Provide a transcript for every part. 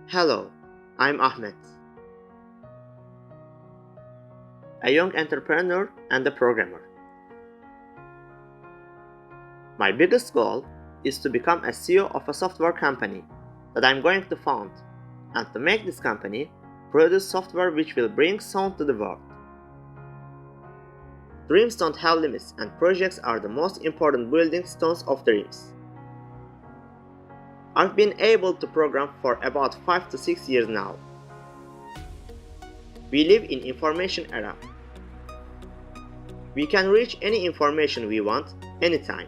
Hello, I'm Ahmet, a young entrepreneur and a programmer. My biggest goal is to become a CEO of a software company that I'm going to found, and to make this company produce software which will bring sound to the world. Dreams don't have limits, and projects are the most important building stones of dreams. I've been able to program for about 5 to 6 years now. We live in information era. We can reach any information we want, anytime.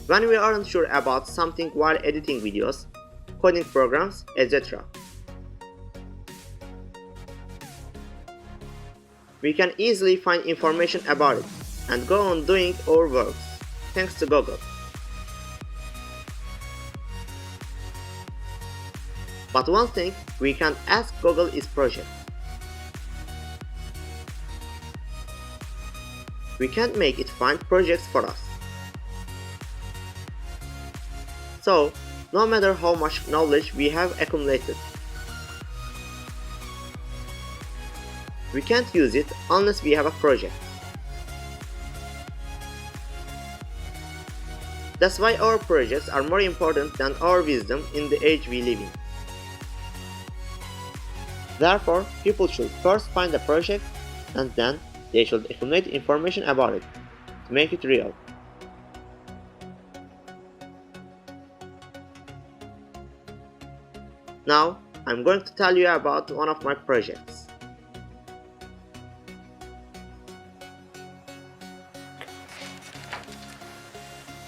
When we aren't sure about something while editing videos, coding programs, etc., we can easily find information about it and go on doing our works, thanks to Google. But one thing we can't ask Google is project. We can't make it find projects for us. So, no matter how much knowledge we have accumulated, we can't use it unless we have a project. That's why our projects are more important than our wisdom in the age we live in. Therefore, people should first find a project, and then they should accumulate information about it to make it real. Now, I'm going to tell you about one of my projects.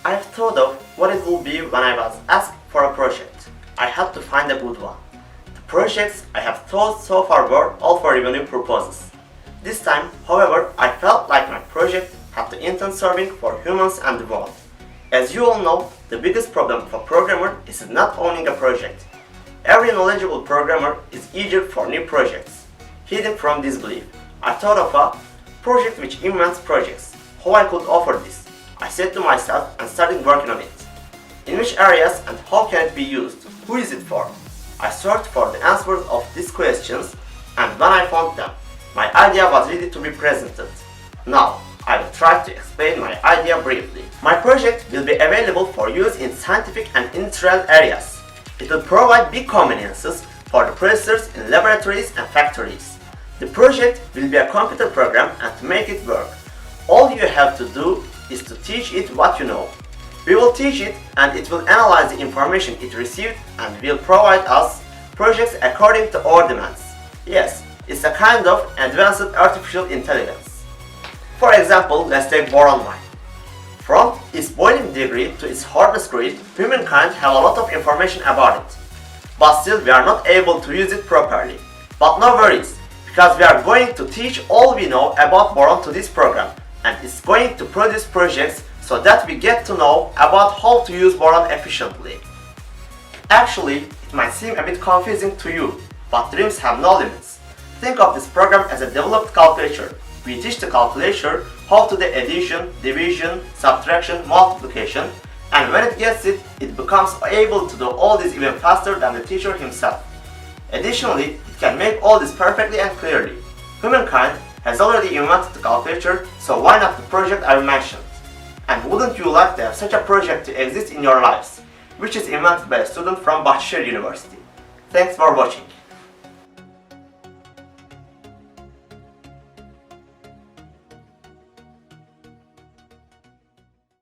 I've thought of what it will be when I was asked for a project. I had to find a good one. The projects I have thought so far were all for revenue purposes. This time, however, I felt like my project had the intent serving for humans and the world. As you all know, the biggest problem for a programmer is not owning a project. Every knowledgeable programmer is eager for new projects. Hidden from this belief, I thought of a project which invents projects, how I could offer this. I said to myself and started working on it. In which areas and how can it be used? Who is it for? I searched for the answers of these questions, and when I found them, my idea was ready to be presented. Now, I will try to explain my idea briefly. My project will be available for use in scientific and industrial areas. It will provide big conveniences for the processors in laboratories and factories. The project will be a computer program, and to make it work, all you have to do is to teach it what you know. We will teach it, and it will analyze the information it received and will provide us projects according to our demands. Yes, it's a kind of advanced artificial intelligence. For example, let's take boron mine. From its boiling degree to its hardness grade, humankind have a lot of information about it. But still we are not able to use it properly. But no worries, because we are going to teach all we know about boron to this program, and it's going to produce projects so that we get to know about how to use boron efficiently. Actually, it might seem a bit confusing to you, but dreams have no limits. Think of this program as a developed calculator. We teach the calculator how to do addition, division, subtraction, multiplication, and when it gets it, it becomes able to do all this even faster than the teacher himself. Additionally, it can make all this perfectly and clearly. Humankind has already invented the calculator, so why not the project I mentioned? And wouldn't you like to have such a project to exist in your lives, which is invented by a student from Bahçeşehir University? Thanks for watching.